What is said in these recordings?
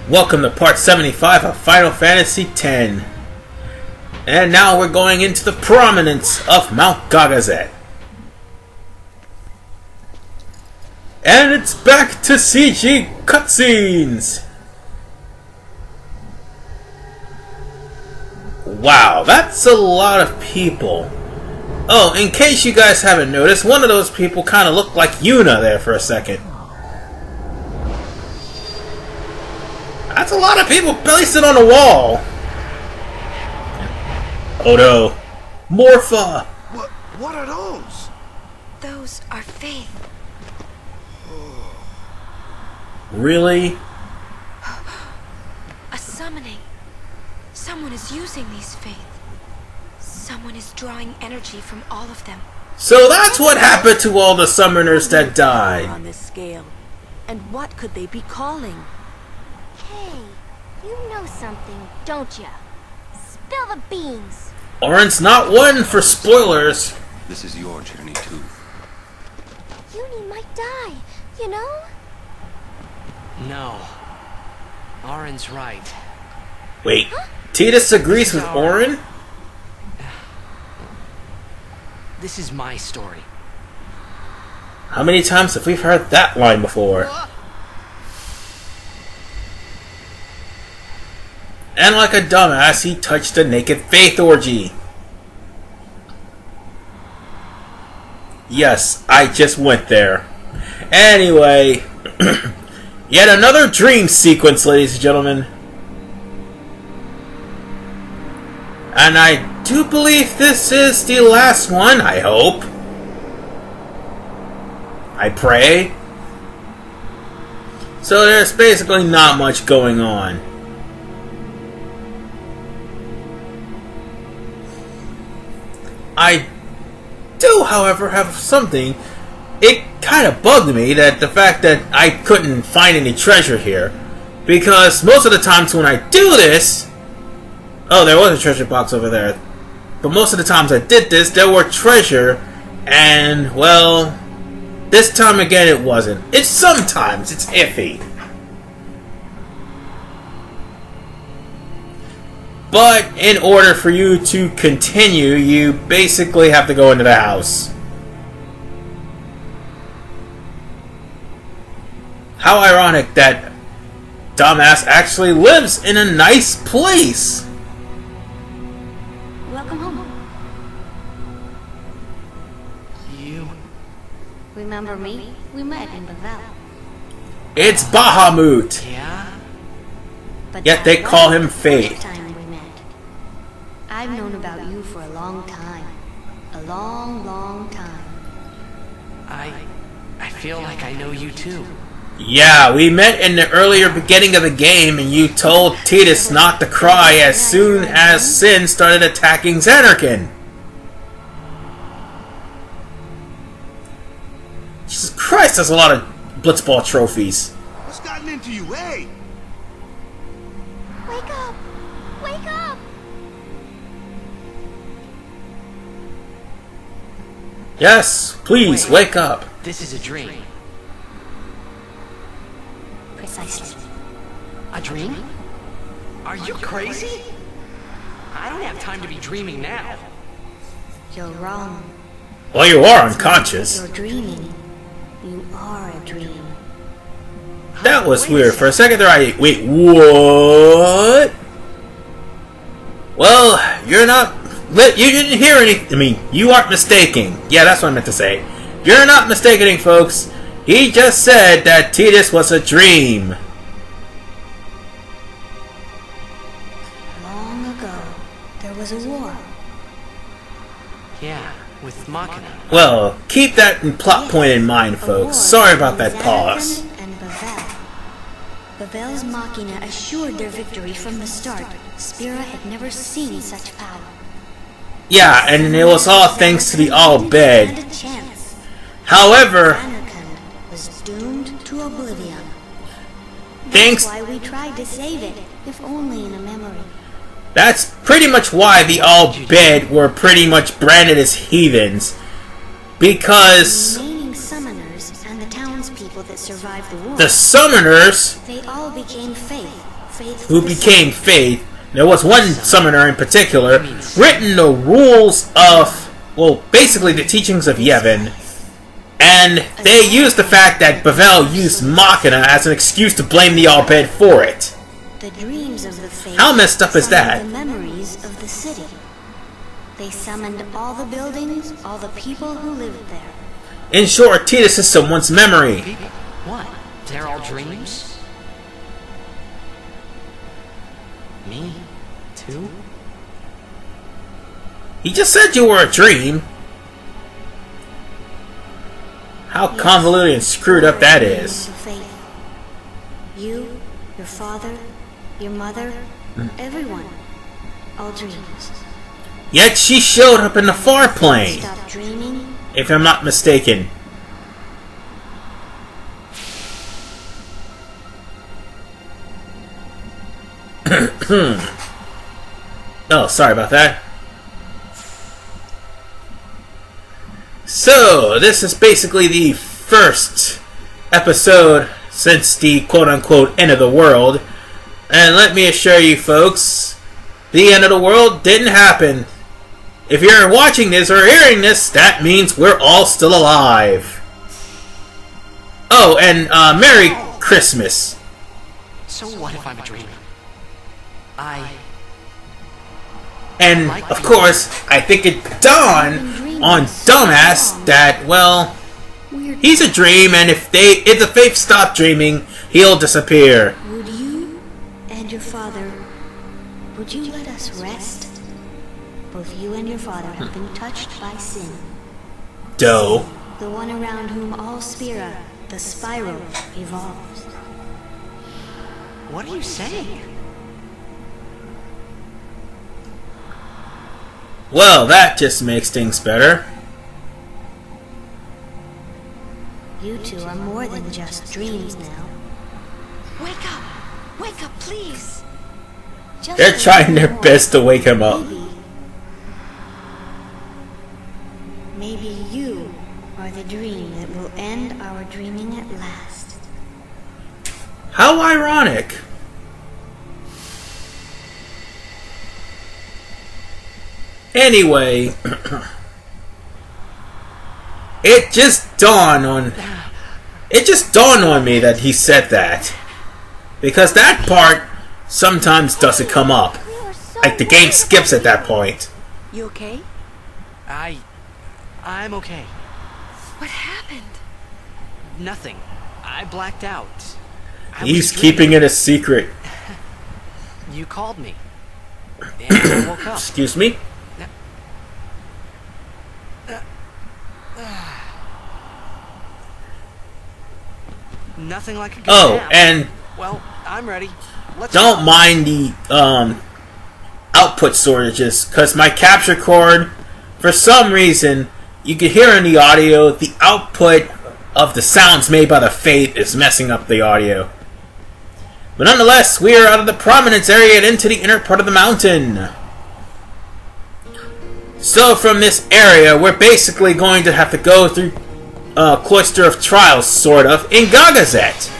Welcome to part 75 of Final Fantasy X. And now we're going into the prominence of Mount Gagazet. And it's back to CG cutscenes! Wow, that's a lot of people. Oh, in case you guys haven't noticed, one of those people kind of looked like Yuna there for a second. That's a lot of people pasted on the wall. Oh no. Morpha! What are those? Those are faith. Really? A summoning. Someone is using these faith. Someone is drawing energy from all of them. So that's what happened to all the summoners that died. On this scale. And what could they be calling? Hey, you know something, don't ya? Spill the beans. Orin's not one for spoilers. This is your journey too. Yuna might die, you know? No. Orin's right. Wait, Tidus agrees with Orin? This is my story. How many times have we heard that line before? And like a dumbass, he touched a naked faith orgy. Yes, I just went there. Anyway, yet another dream sequence, ladies and gentlemen. And I do believe this is the last one, I hope. I pray. So there's basically not much going on. I do, however, have something. It kind of bugged me that the fact that I couldn't find any treasure here. Because most of the times when I do this... Oh, there was a treasure box over there. But most of the times I did this, there were treasure. And, well... This time again it wasn't. It's sometimes. It's iffy. But in order for you to continue, you basically have to go into the house. How ironic that dumbass actually lives in a nice place. Welcome home. You... Remember me? We met in Bavel. It's Bahamut. Yeah? But Yet they that call wasn't him the Fate. first time we met. I've known about you for a long time. A long, long time. I feel like I know you too. Yeah, we met in the earlier beginning of the game and you told Tidus not to cry as soon as Sin started attacking Xanarkin. Jesus Christ, there's a lot of Blitzball trophies. What's gotten into you, hey? Wake up! Wake up! Yes, please, wake up. This is a dream. Precisely. A dream? Are you crazy? I don't have time to be dreaming now. You're wrong. Well, you are unconscious. You're dreaming. You are a dream. That was weird. For a second there, wait, what? Well, you're not... You didn't hear anything. I mean, you aren't mistaking. Yeah, that's what I meant to say. You're not mistaking, folks. He just said that Tidus was a dream. Long ago, there was a war. Yeah, with Machina. Well, keep that plot point in mind, folks. Sorry about that pause. And Bavel. Bavel's Machina assured their victory from the start. Spira had never seen such power. Yeah, and it was all thanks to the All-Bed. And a chance. However, Anakin was doomed to oblivion. thanks... That's why we tried to save it, if only in a memory. That's pretty much why the All-Bed were pretty much branded as heathens. Because... The remaining summoners and the townspeople that that survived the war. The summoners They all became Faith. Faith who for the became sun. Faith. There was one summoner in particular, written the rules of, well, basically the teachings of Yevon, and they used the fact that Bavel used Machina as an excuse to blame the Al-Bhed for it. The dreams of the Faith. How messed up is that? summoned the memories of the city. They summoned all the buildings, all the people who lived there. In short, Tidus is someone's memory. People? What? They're all dreams? Me? Too? He just said you were a dream. How convoluted and screwed up that is. Of Faith. You, your father, your mother, everyone. All dreams. Yet she showed up in the far plane, Stop dreaming. if I'm not mistaken. Oh, sorry about that. So, this is basically the first episode since the quote-unquote end of the world. And let me assure you folks, the end of the world didn't happen. If you're watching this or hearing this, that means we're all still alive. Oh, and Merry Christmas. So what if I'm a dreamer? And, of course, I think it dawned on Dumbass that, well, he's a dream, and if the Faith stop dreaming, he'll disappear. Would you and your father, would you let us rest? Both you and your father have been touched by sin. Doe. The one around whom all Spira, the spiral, evolves. What are you saying? Well, that just makes things better. You two are more than just dreams now. Wake up! Wake up, please! Just They're a trying little their more. best to wake him up. Maybe you are the dream that will end our dreaming at last. How ironic. Anyway, it just dawned on me that he said that, because that part sometimes doesn't come up. Like the game skips at that point. You okay? I'm okay. What happened? Nothing. I blacked out. He's keeping it a secret. You called me. And I woke up. Excuse me? Nothing like a good Oh, nap. and Well, I'm ready. Let's don't mind the output shortages, because my capture cord, for some reason, you can hear in the audio, the output of the sounds made by the Faith is messing up the audio. But nonetheless, we are out of the prominence area and into the inner part of the mountain. So from this area, we're basically going to have to go through Cloister of Trials, sort of, in Gagazet.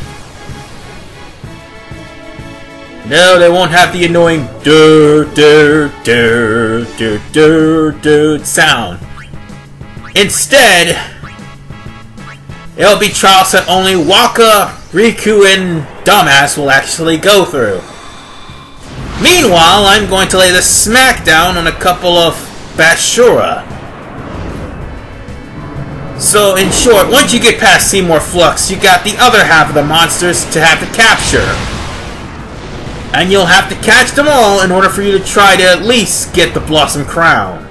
No, they won't have the annoying do sound. Instead, it'll be trials that only Waka, Riku, and Dumbass will actually go through. Meanwhile, I'm going to lay the smackdown on a couple of Bashura. So, in short, once you get past Seymour Flux, you got the other half of the monsters to have to capture. And you'll have to catch them all in order for you to try to at least get the Blossom Crown.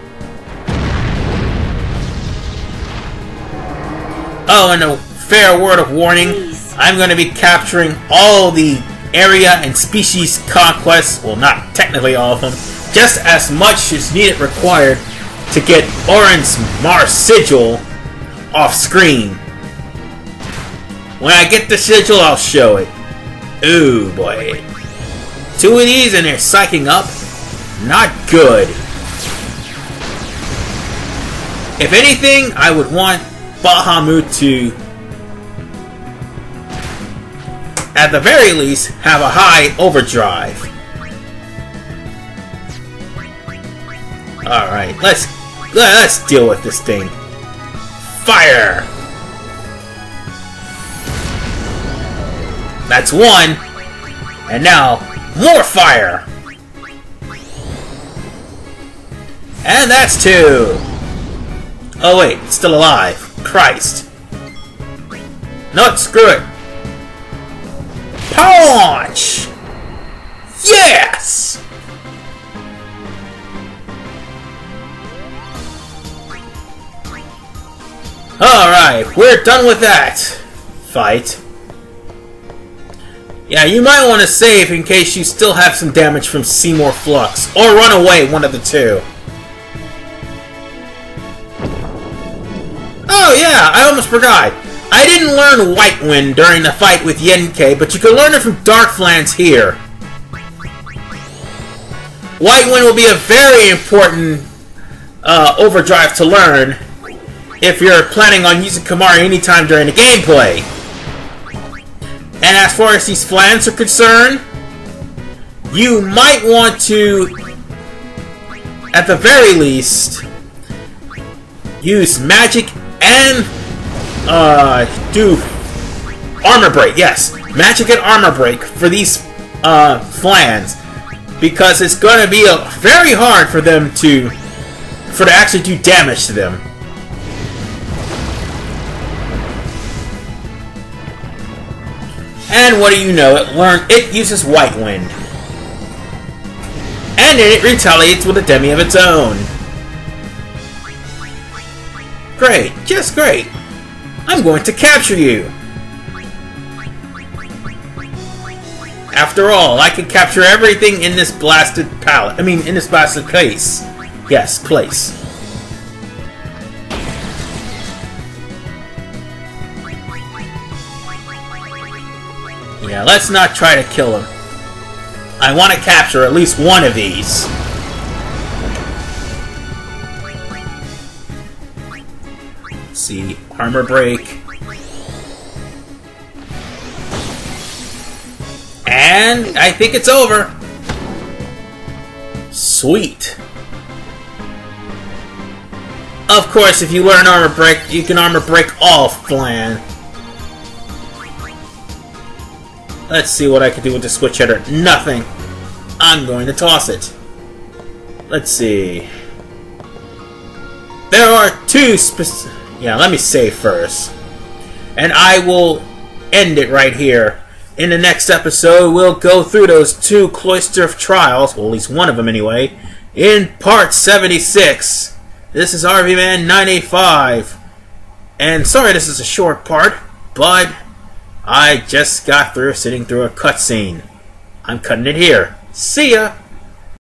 Oh, and a fair word of warning, I'm going to be capturing all the area and species conquests, well, not technically all of them, just as much as needed required to get Orin's Mars Sigil off screen. When I get the sigil, I'll show it. Ooh, boy. 2 of these and they're psyching up? Not good. If anything, I would want Bahamut to at the very least, have a high overdrive. Alright, let's deal with this thing. Fire! That's one. And now, more fire! And that's two! Oh wait, it's still alive. Christ. No, screw it. Punch! Yes! Alright, we're done with that fight. Yeah, you might want to save in case you still have some damage from Seymour Flux. Or run away, one of the two. Oh yeah, I almost forgot. I didn't learn White Wind during the fight with Yenke, but you can learn it from Darklands here. White Wind will be a very important overdrive to learn if you're planning on using Kimahri anytime during the gameplay. And as far as these flans are concerned, you might want to, at the very least, use magic and do armor break. Yes, magic and armor break for these flans, because it's going to be very hard for them to actually do damage to them. And what do you know? It uses White Wind, and then it retaliates with a demi of its own. Great, just great. I'm going to capture you. After all, I can capture everything in this blasted palette. I mean, in this blasted place. Yes, place. Yeah, let's not try to kill him. I want to capture at least one of these. Let's see, armor break. And I think it's over. Sweet. Of course, if you learn armor break, you can armor break all flan. Let's see what I can do with the switch hitter. Nothing. I'm going to toss it. Let's see. There are two yeah, let me save first. And I will end it right here. In the next episode, we'll go through those two Cloister of Trials, well, at least one of them anyway, in Part 76. This is RVMan 985. And sorry this is a short part, but I just got through sitting through a cutscene. I'm cutting it here. See ya!